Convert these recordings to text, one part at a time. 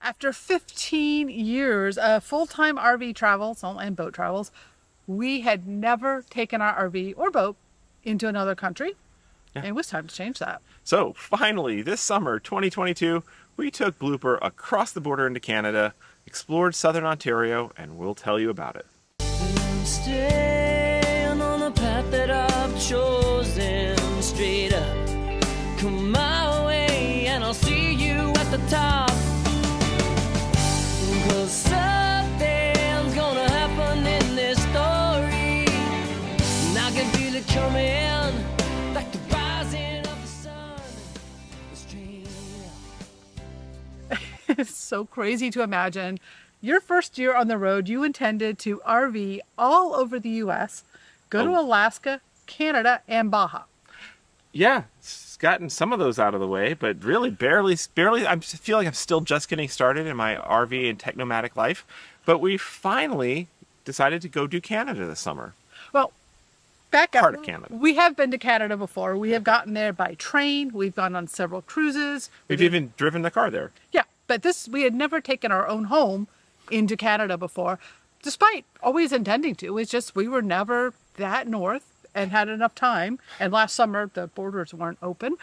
after 15 years of full-time RV travels and boat travels, we had never taken our RV or boat into another country. Yeah. And it was time to change that. So finally, this summer, 2022, we took Blooper across the border into Canada, explored southern Ontario, and we'll tell you about it. Staying on the path that I've chosen, straight up, come my way, and I'll see you at the top. 'Cause something's gonna happen in this story, and I can feel it coming, like the rising of the sun. It's so crazy to imagine. Your first year on the road, you intended to RV all over the U.S., go to Alaska, Canada, and Baja. Yeah, it's gotten some of those out of the way, but really barely. I feel like I'm still just getting started in my RV and technomadic life. But we finally decided to go do Canada this summer. Well, back up. Part of Canada. We have been to Canada before. We have gotten there by train. We've gone on several cruises. We've even driven the car there. Yeah, but we had never taken our own home into Canada before, despite always intending to. It's just we were never that north and had enough time. And last summer, the borders weren't open.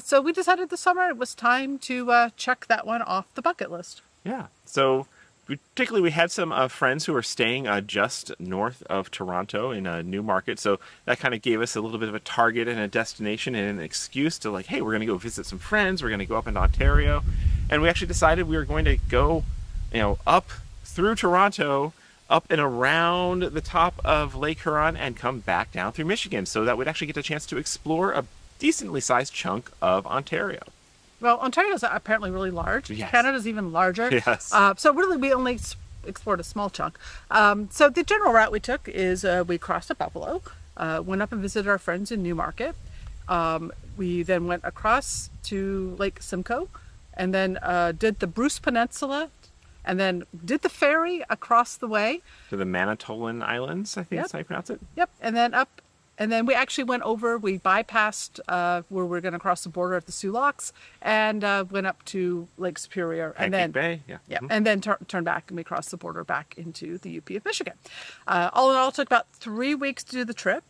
So we decided this summer it was time to check that one off the bucket list. Yeah. So particularly we had some friends who were staying just north of Toronto in Newmarket. So that kind of gave us a little bit of a target and a destination and an excuse to like, hey, we're going to go visit some friends. We're going to go up into Ontario. And we actually decided we were going to go up through Toronto, up and around the top of Lake Huron, and come back down through Michigan, so that we'd actually get a chance to explore a decently sized chunk of Ontario. Well, Ontario is apparently really large. Yes. Canada's even larger. Yes. So really, we only explored a small chunk. So the general route we took is we crossed at Buffalo, went up and visited our friends in Newmarket. We then went across to Lake Simcoe, and then did the Bruce Peninsula, and then did the ferry across the way. To the Manitoban Islands, I think Yep. that's how you pronounce it. Yep, and then up, and then we actually went over, we bypassed where we're going to cross the border at the Sioux Locks, and went up to Lake Superior. And then, Bay, yeah. Yeah, and then turned back, and we crossed the border back into the UP of Michigan. All in all, it took about 3 weeks to do the trip.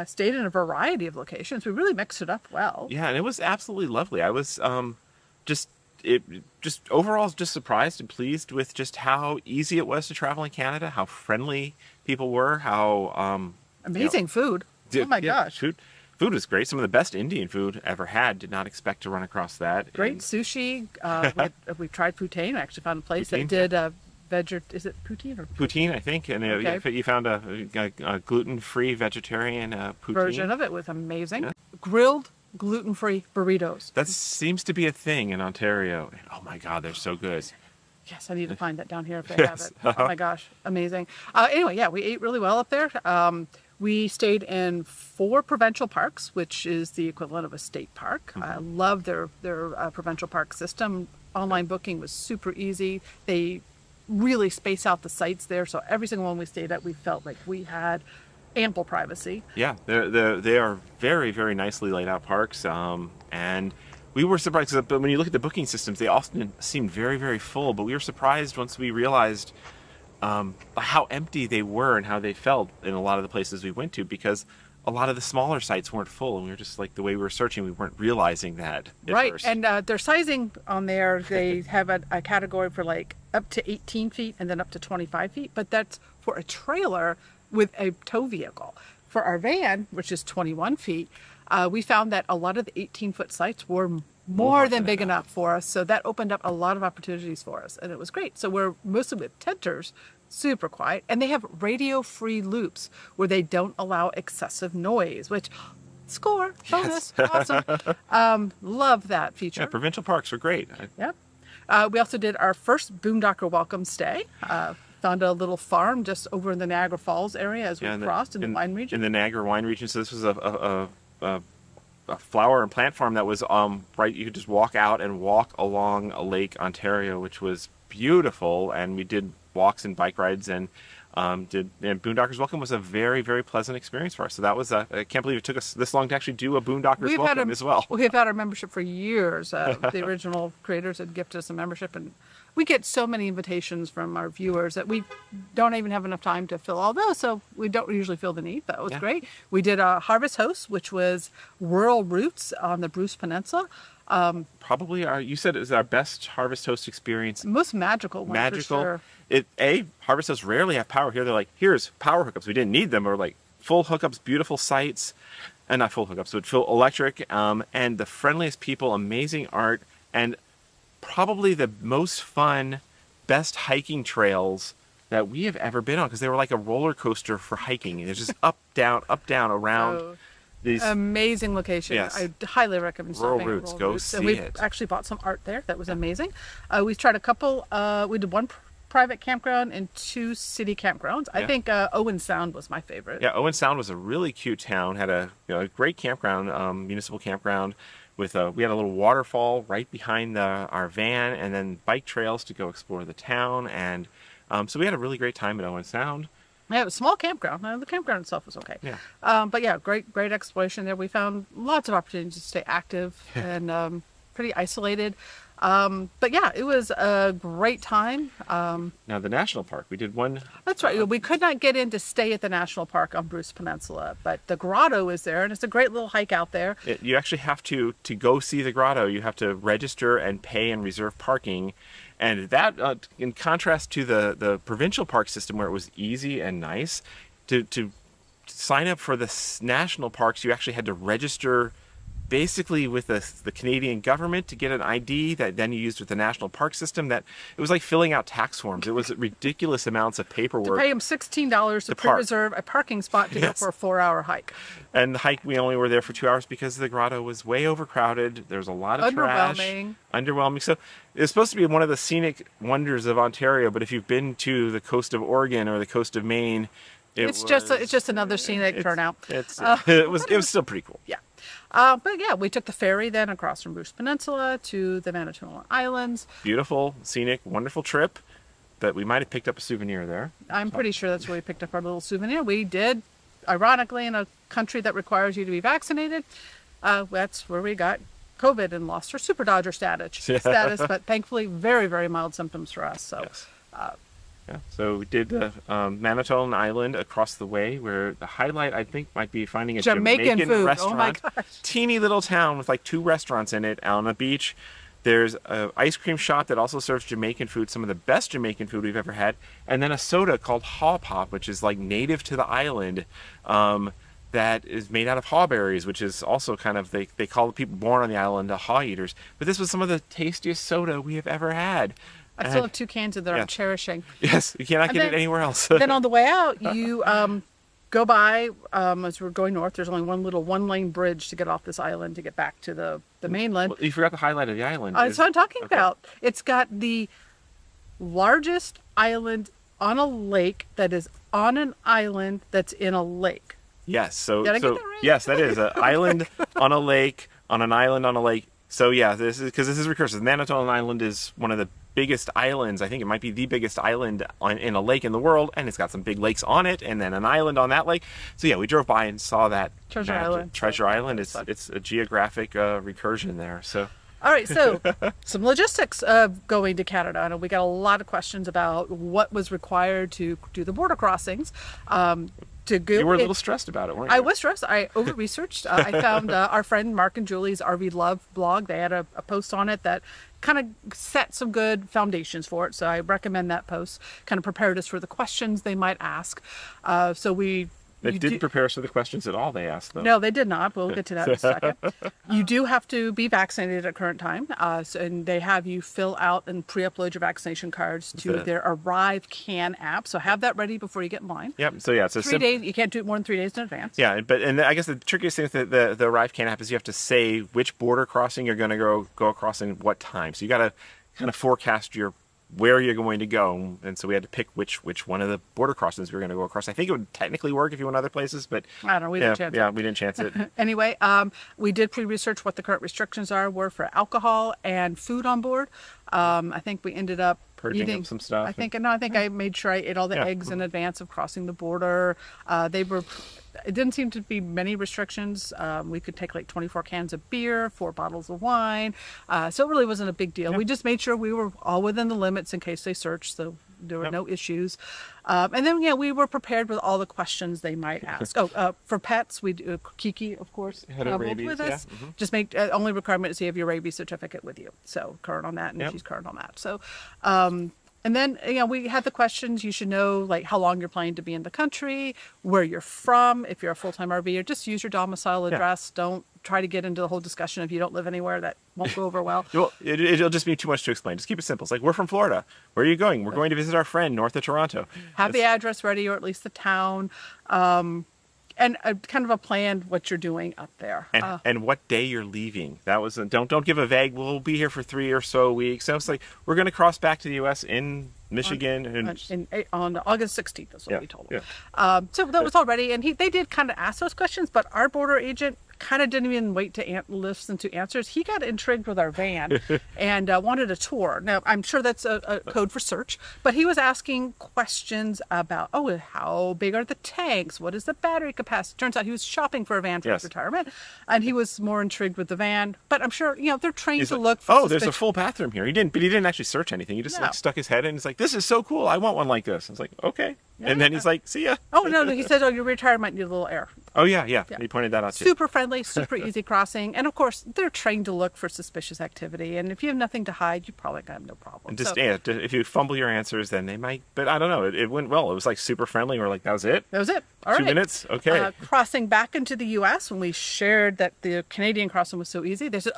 Stayed in a variety of locations. We really mixed it up well. Yeah, and it was absolutely lovely. I was overall just surprised and pleased with just how easy it was to travel in Canada, how friendly people were, how amazing food. Oh my gosh. Food was great. Some of the best Indian food ever had. Did not expect to run across that. Great sushi. We tried poutine. I actually found a place Poutine? that did is it poutine or Poutine, I think, and Okay. you found a gluten-free vegetarian poutine version of it was amazing. Yeah. Grilled gluten-free burritos. That seems to be a thing in Ontario. Oh my God, they're so good. Yes, I need to find that down here if they Yes. have it. Oh my gosh, amazing. Anyway, yeah, we ate really well up there. We stayed in 4 provincial parks, which is the equivalent of a state park. I love their provincial park system. Online booking was super easy. They really space out the sites there, so every single one we stayed at, we felt like we had ample privacy. Yeah, they are very, very nicely laid out parks, and we were surprised, but when you look at the booking systems, they often seem very, very full, but we were surprised once we realized how empty they were and how they felt in a lot of the places we went to, because a lot of the smaller sites weren't full, and we were just like, the way we were searching, we weren't realizing that at Right, first. and their sizing on there, they have a category for like up to 18 feet and then up to 25 feet, but that's for a trailer with a tow vehicle. For our van, which is 21 feet, we found that a lot of the 18-foot sites were more than big enough for us, so that opened up a lot of opportunities for us, and it was great. So we're mostly with tenters, super quiet, and they have radio-free loops where they don't allow excessive noise, which score, bonus, awesome. Love that feature. Yeah, provincial parks are great. Yep. We also did our first boondocker welcome stay. Found a little farm just over in the Niagara Falls area as we crossed in the wine region. In the Niagara wine region. So this was a flower and plant farm that was right. You could just walk out and walk along Lake Ontario, which was beautiful. And we did walks and bike rides, and And Boondockers Welcome was a very, very pleasant experience for us. So that was, I can't believe it took us this long to actually do a Boondockers Welcome as well. We've had our membership for years. The original creators had gifted us a membership, and we get so many invitations from our viewers that we don't even have enough time to fill all those, so we don't usually feel the need. That was great. We did a Harvest Host, which was rural routes on the Bruce Peninsula. Probably you said it was our best Harvest Host experience. Most magical one, for sure. Harvest Hosts rarely have power here. They're like, here's power hookups. We didn't need them. Or like full hookups, beautiful sites, and not full hookups, but full electric, and the friendliest people, amazing art, and probably the most fun, best hiking trails that we have ever been on, because they were like a roller coaster for hiking. It's just up, down, around. These amazing locations. Yes. I highly recommend rural stopping routes. at Go routes. see and we it. actually bought some art there. That was amazing. We tried a couple. We did one private campground and 2 city campgrounds. I think Owen Sound was my favorite. Yeah, Owen Sound was a really cute town. Had a great campground, municipal campground. With we had a little waterfall right behind our van, and then bike trails to go explore the town. And so we had a really great time at Owen Sound. Yeah, it was a small campground. The campground itself was okay. Yeah. But yeah, great exploration there. We found lots of opportunities to stay active and pretty isolated. But yeah, it was a great time. Now the national park, we did one. That's right. We could not get in to stay at the national park on Bruce Peninsula, but the Grotto is there, and it's a great little hike out there. You actually have to go see the Grotto. You have to register and pay and reserve parking. And that, in contrast to the provincial park system, where it was easy and nice, to sign up for the national parks, you actually had to register basically with the Canadian government to get an ID that then you used with the national park system. That it was like filling out tax forms. It was ridiculous amounts of paperwork. To pay them $16 to pre-reserve a parking spot to go for a 4-hour hike. And the hike, we only were there for 2 hours because the Grotto was way overcrowded. There was a lot of trash. Underwhelming. So it's supposed to be one of the scenic wonders of Ontario, but if you've been to the coast of Oregon or the coast of Maine, it's just another scenic turnout. It was still pretty cool. Yeah. But yeah, we took the ferry then across from Bruce Peninsula to the Manitoban Islands. Beautiful, scenic, wonderful trip. But we might have picked up a souvenir there. I'm pretty sure that's where we picked up our little souvenir. We did, ironically, in a country that requires you to be vaccinated. That's where we got COVID and lost our Super Dodger status. But thankfully, very, very mild symptoms for us. So. Yes. Yeah, so we did Manitoban Island across the way, where the highlight, I think, might be finding a Jamaican food. restaurant. Oh my gosh. Teeny little town with like 2 restaurants in it on the beach. There's an ice cream shop that also serves Jamaican food, some of the best Jamaican food we've ever had. And then a soda called Haw Pop, which is like native to the island, that is made out of haw berries, which is also kind of, they call the people born on the island haw eaters. But this was some of the tastiest soda we have ever had. I still have 2 cans of that I'm cherishing. Yes, you cannot get it anywhere else. Then on the way out, you go by, as we're going north, there's only one little 1-lane bridge to get off this island to get back to the mainland. Well, you forgot the highlight of the island. That's what I'm talking about. It's got the largest island on a lake that is on an island that's in a lake. Yes. So, Did I get that right? Yes, that is an island on a lake, on an island on a lake. So yeah, this is recursive. Manitoban Island is one of the biggest islands. I think it might be the biggest island in a lake in the world, and it's got some big lakes on it, and then an island on that lake. So yeah, we drove by and saw that Treasure Island. Treasure Island. It's a geographic recursion there. So. All right, so some logistics of going to Canada. I know we got a lot of questions about what was required to do the border crossings. You were a little stressed about it, weren't you? I was stressed. I over-researched. I found our friend Mark and Julie's RV Love blog. They had a post on it that kind of set some good foundations for it. So I recommend that post. Kind of prepared us for the questions they might ask. They didn't prepare us for the questions at all they asked, though. No, they did not. We'll get to that in a second. You do have to be vaccinated at current time. And they have you fill out and pre-upload your vaccination cards to their Arrive Can app. So have that ready before you get in line. Yep. So yeah, it's 3 days. You can't do it more than 3 days in advance. Yeah, and I guess the trickiest thing with the Arrive Can app is you have to say which border crossing you're going to go across and what time. So you got to kind of forecast where you're going to go, and so we had to pick which one of the border crossings we were going to go across. I think it would technically work if you went other places, but I don't know. We didn't chance it. Yeah, we didn't chance it. Anyway, we did pre-research what the current restrictions were for alcohol and food on board. I think we ended up Purging eating up some stuff. I think I made sure I ate all the eggs in advance of crossing the border. It didn't seem to be many restrictions. We could take like 24 cans of beer, 4 bottles of wine. So it really wasn't a big deal. We just made sure we were all within the limits in case they searched. So there were no issues. And then, we were prepared with all the questions they might ask. For pets, we do, Kiki, of course, traveled with us. Just make only requirement is you have your rabies certificate with you. So current on that, and she's current on that. So, and then, we had the questions. You should know, like, how long you're planning to be in the country, where you're from, if you're a full-time RVer. Just use your domicile address. Don't try to get into the whole discussion if you don't live anywhere. That won't go over well. Well, it'll just be too much to explain. Just keep it simple. It's like, we're from Florida. Where are you going? We're going to visit our friend north of Toronto. Have the address ready, or at least the town. And kind of a plan what you're doing up there. And what day you're leaving. That was don't give a vague, we'll be here for 3 or so weeks. So it's like, we're going to cross back to the U.S. in Michigan. On August 16th is what we told them. So that was all ready. And they did kind of ask those questions, but our border agent kind of didn't even wait to listen to answers. He got intrigued with our van and wanted a tour. Now, I'm sure that's a code for search, but he was asking questions about, how big are the tanks? What is the battery capacity? Turns out he was shopping for a van for his retirement, and he was more intrigued with the van. But I'm sure, they're trained to look for there's a full bathroom here. He didn't actually search anything. He just stuck his head in. It's like, this is so cool. I want one like this. I was like, okay. Yeah. And then he's like, see ya. No. He said, your retirement need a little air. Oh, yeah. He pointed that out too. Super friendly, super easy crossing. And of course, they're trained to look for suspicious activity. And if you have nothing to hide, you probably have no problem. And if you fumble your answers, then they might. But I don't know. It went well. It was like super friendly. We're like, that was it? That was it. All right. 2 minutes? Okay. Crossing back into the U.S., when we shared that the Canadian crossing was so easy, they said,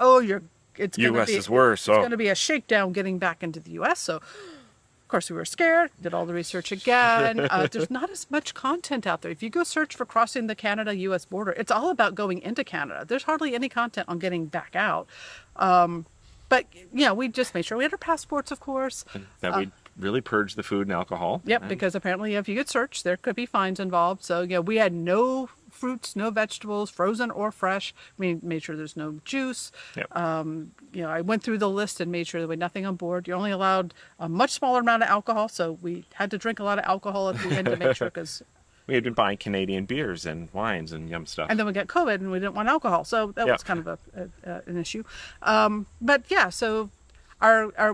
it's going to be is worse. It's going to be a shakedown getting back into the U.S. So, of course, we were scared, did all the research again. There's not as much content out there. If you go search for crossing the Canada-U.S. border, it's all about going into Canada. There's hardly any content on getting back out. But, we just made sure we had our passports, of course. And that we really purged the food and alcohol. Yep, because apparently if you get searched, there could be fines involved. So, we had no fruits, no vegetables, frozen or fresh. We made sure there's no juice. Yep. I went through the list and made sure there was nothing on board. You're only allowed a much smaller amount of alcohol, so we had to drink a lot of alcohol at the end to make sure, because we had been buying Canadian beers and wines and yum stuff. And then we got COVID and we didn't want alcohol, so that was kind of an issue. So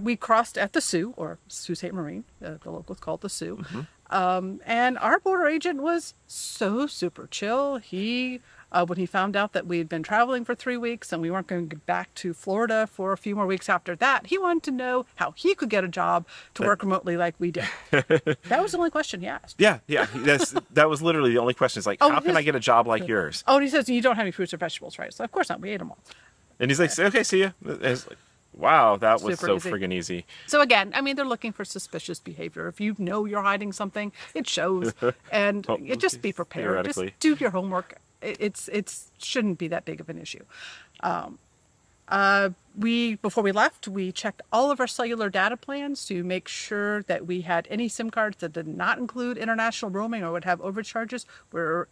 we crossed at the Sault, or Sault Ste. Marie, the locals call it the Sault. And our border agent was so super chill. He, when he found out that we had been traveling for 3 weeks and we weren't going to get back to Florida for a few more weeks after that, he wanted to know how he could get a job to work remotely like we did. That was the only question he asked. Yeah. That was literally the only question. It's like, how can I get a job like yours? And he says, you don't have any fruits or vegetables, right? So of course not. We ate them all. And he's like, okay, see ya. It's like, wow, that was so friggin' easy. So again, they're looking for suspicious behavior. If you know you're hiding something, it shows. And just be prepared. Just do your homework. It shouldn't be that big of an issue. Before we left, we checked all of our cellular data plans to make sure that we had any SIM cards that did not include international roaming or would have overcharges. We're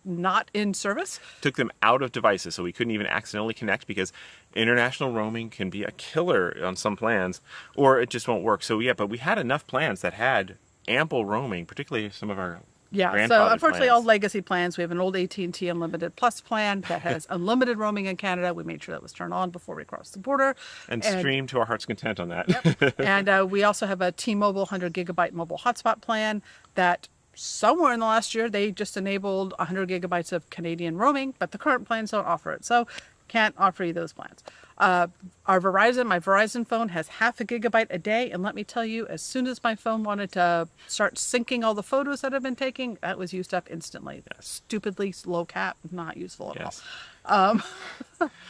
not in service. Took them out of devices, so we couldn't even accidentally connect, because international roaming can be a killer on some plans, or it just won't work. So but we had enough plans that had ample roaming, particularly some of our so unfortunately all legacy plans. We have an old AT&T Unlimited Plus plan that has unlimited roaming in Canada. We made sure that was turned on before we crossed the border. And streamed to our heart's content on that. Yep. And we also have a T-Mobile 100 gigabyte mobile hotspot plan that somewhere in the last year, they just enabled 100 gigabytes of Canadian roaming, but the current plans don't offer it. So can't offer you those plans. My Verizon phone has half a gigabyte a day. And let me tell you, as soon as my phone wanted to start syncing all the photos that I've been taking, that was used up instantly. Stupidly low cap, not useful at all.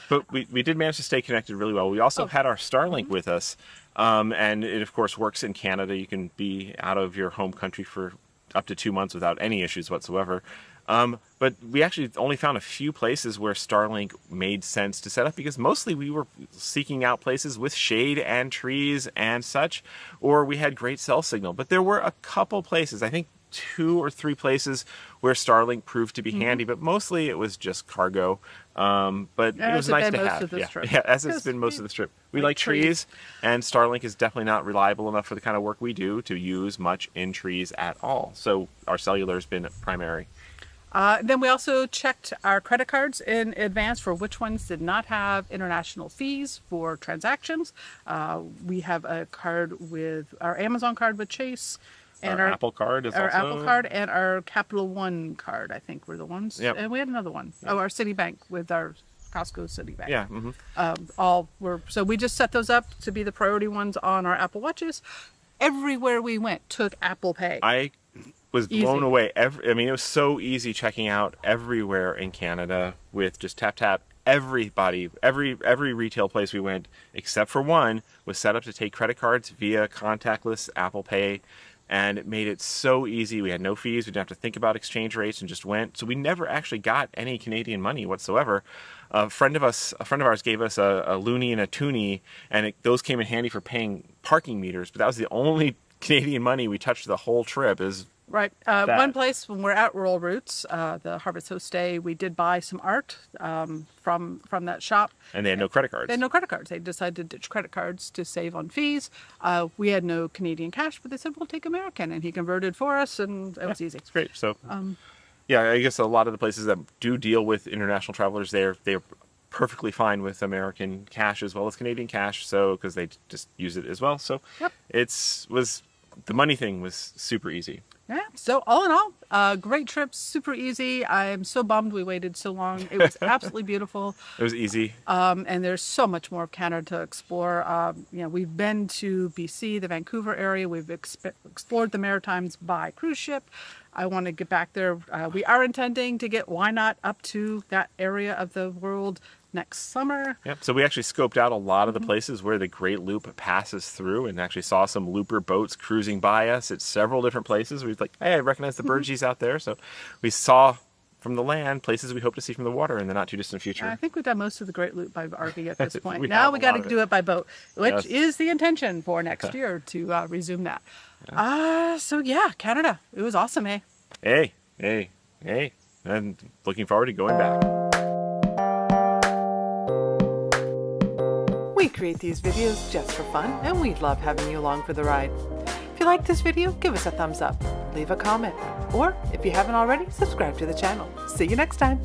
But we did manage to stay connected really well. We also had our Starlink with us. And it, of course, works in Canada. You can be out of your home country for up to 2 months without any issues whatsoever. But we actually only found a few places where Starlink made sense to set up, because mostly we were seeking out places with shade and trees and such, or we had great cell signal. But there were a couple places, I think 2 or 3 places where Starlink proved to be handy, but mostly it was just cargo. But it was nice to have. Yeah, as it's been most of the trip. We like trees, and Starlink is definitely not reliable enough for the kind of work we do to use much in trees at all. So our cellular has been primary. Then we also checked our credit cards in advance for which ones did not have international fees for transactions. We have a card with our Amazon card with Chase. And our Apple card is our also... Apple card and our Capital One card, I think, were the ones. Yep. And we had another one. Yep. Oh, our Citibank with our Costco Citibank. Yeah. All were, so we just set those up to be the priority ones on our Apple Watches. Everywhere we went took Apple Pay. I was blown away. I mean, it was so easy checking out everywhere in Canada with just tap tap. Everybody, every retail place we went, except for one, was set up to take credit cards via contactless Apple Pay. And it made it so easy. We had no fees. We didn't have to think about exchange rates and just went. So we never actually got any Canadian money whatsoever. A friend of ours gave us a loonie and a toonie, and those came in handy for paying parking meters. But that was the only Canadian money we touched the whole trip. Right. One place when we're at Rural Roots, the Harvest Host Day, we did buy some art from that shop. And they had no credit cards. They had no credit cards. They decided to ditch credit cards to save on fees. We had no Canadian cash, but they said, we'll take American. And he converted for us, and it was easy. It's great. So, yeah, I guess a lot of the places that do deal with international travelers, they're perfectly fine with American cash as well as Canadian cash, so because they just use it as well. So the money thing was super easy. Yeah, so all in all, great trip, super easy. I'm so bummed we waited so long. It was absolutely beautiful. It was easy. And there's so much more of Canada to explore. We've been to BC, the Vancouver area. We've explored the Maritimes by cruise ship. I want to get back there. We are intending to get Why Not up to that area of the world next summer. Yep. So we actually scoped out a lot of the places where the Great Loop passes through, and actually saw some looper boats cruising by us at several different places. We was like, hey, I recognize the Burgees out there. So we saw from the land places we hope to see from the water in the not too distant future. I think we've done most of the Great Loop by RV at this point. Now we got to do it by boat, which is the intention for next year to resume that. So yeah, Canada. It was awesome, eh? Hey. And looking forward to going back. We create these videos just for fun, and we love having you along for the ride. If you like this video, give us a thumbs up, leave a comment, or if you haven't already, subscribe to the channel. See you next time.